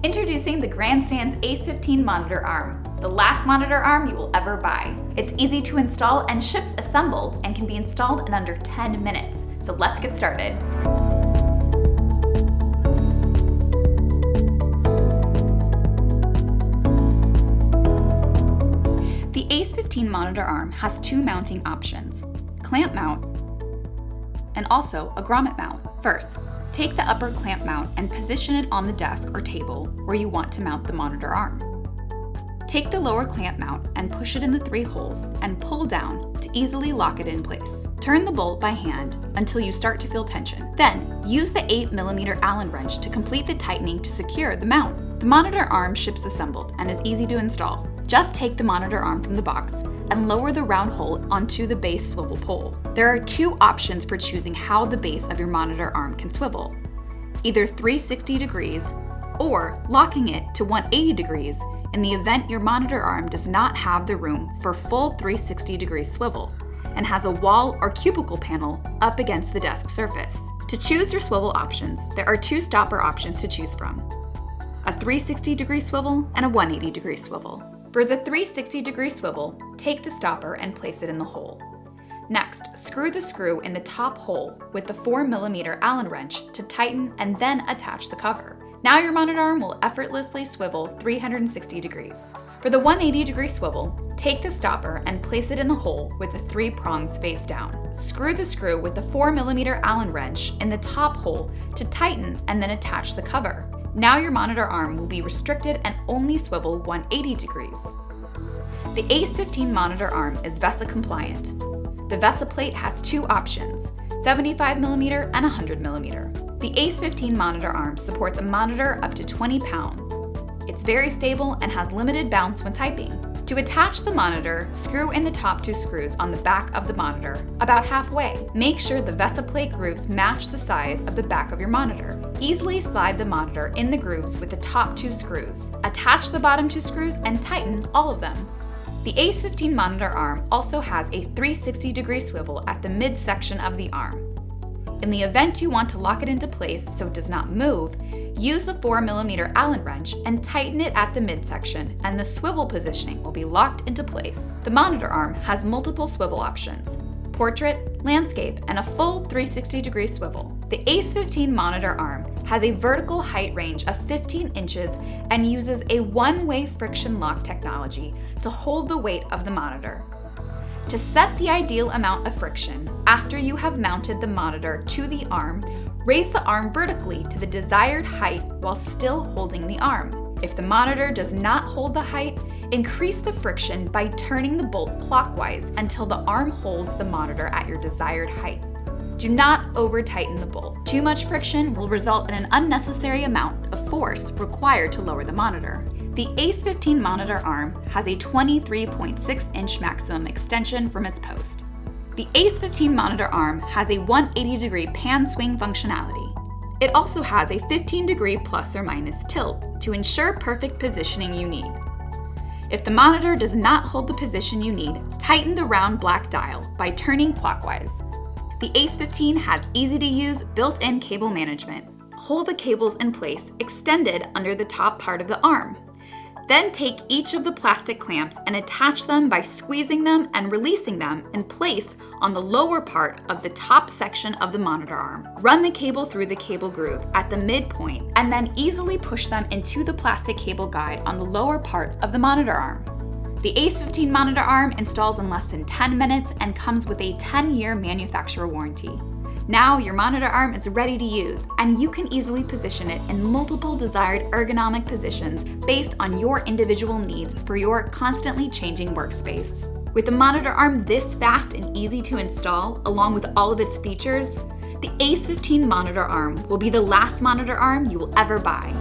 Introducing the Grandstand's ACE15 Monitor Arm, the last monitor arm you will ever buy. It's easy to install and ships assembled and can be installed in under 10 minutes. So let's get started. The ACE15 Monitor Arm has two mounting options, clamp mount and also a grommet mount. First, take the upper clamp mount and position it on the desk or table where you want to mount the monitor arm. Take the lower clamp mount and push it in the 3 holes and pull down to easily lock it in place. Turn the bolt by hand until you start to feel tension. Then, use the 8mm Allen wrench to complete the tightening to secure the mount. The monitor arm ships assembled and is easy to install. Just take the monitor arm from the box and lower the round hole onto the base swivel pole. There are 2 options for choosing how the base of your monitor arm can swivel. Either 360 degrees or locking it to 180 degrees in the event your monitor arm does not have the room for full 360 degree swivel and has a wall or cubicle panel up against the desk surface. To choose your swivel options, there are 2 stopper options to choose from: a 360 degree swivel and a 180 degree swivel. For the 360 degree swivel, take the stopper and place it in the hole. Next, screw the screw in the top hole with the 4mm Allen wrench to tighten and then attach the cover. Now your monitor arm will effortlessly swivel 360 degrees. For the 180 degree swivel, take the stopper and place it in the hole with the 3 prongs face down. Screw the screw with the 4mm Allen wrench in the top hole to tighten and then attach the cover. Now your monitor arm will be restricted and only swivel 180 degrees. The ACE15 Monitor Arm is VESA Compliant. The VESA plate has 2 options, 75mm and 100mm. The ACE15 Monitor Arm supports a monitor up to 20 pounds. It's very stable and has limited bounce when typing. To attach the monitor, screw in the top 2 screws on the back of the monitor, about halfway. Make sure the VESA plate grooves match the size of the back of your monitor. Easily slide the monitor in the grooves with the top 2 screws. Attach the bottom 2 screws and tighten all of them. The ACE15 Monitor Arm also has a 360 degree swivel at the midsection of the arm. In the event you want to lock it into place so it does not move, use the 4mm Allen wrench and tighten it at the midsection, and the swivel positioning will be locked into place. The monitor arm has multiple swivel options: portrait, landscape, and a full 360 degree swivel. The ACE15 Monitor Arm has a vertical height range of 15 inches and uses a one-way friction lock technology to hold the weight of the monitor. To set the ideal amount of friction, after you have mounted the monitor to the arm, raise the arm vertically to the desired height while still holding the arm. If the monitor does not hold the height, increase the friction by turning the bolt clockwise until the arm holds the monitor at your desired height. Do not over-tighten the bolt. Too much friction will result in an unnecessary amount of force required to lower the monitor. The ACE15 Monitor Arm has a 23.6-inch maximum extension from its post. The ACE15 Monitor Arm has a 180-degree pan swing functionality. It also has a 15-degree plus or minus tilt to ensure perfect positioning you need. If the monitor does not hold the position you need, tighten the round black dial by turning clockwise. The ACE15 has easy-to-use built-in cable management. Hold the cables in place extended under the top part of the arm. Then take each of the plastic clamps and attach them by squeezing them and releasing them in place on the lower part of the top section of the monitor arm. Run the cable through the cable groove at the midpoint and then easily push them into the plastic cable guide on the lower part of the monitor arm. The ACE15 Monitor Arm installs in less than 10 minutes and comes with a 10-year manufacturer warranty. Now your monitor arm is ready to use, and you can easily position it in multiple desired ergonomic positions based on your individual needs for your constantly changing workspace. With the monitor arm this fast and easy to install, along with all of its features, the ACE15 Monitor Arm will be the last monitor arm you will ever buy.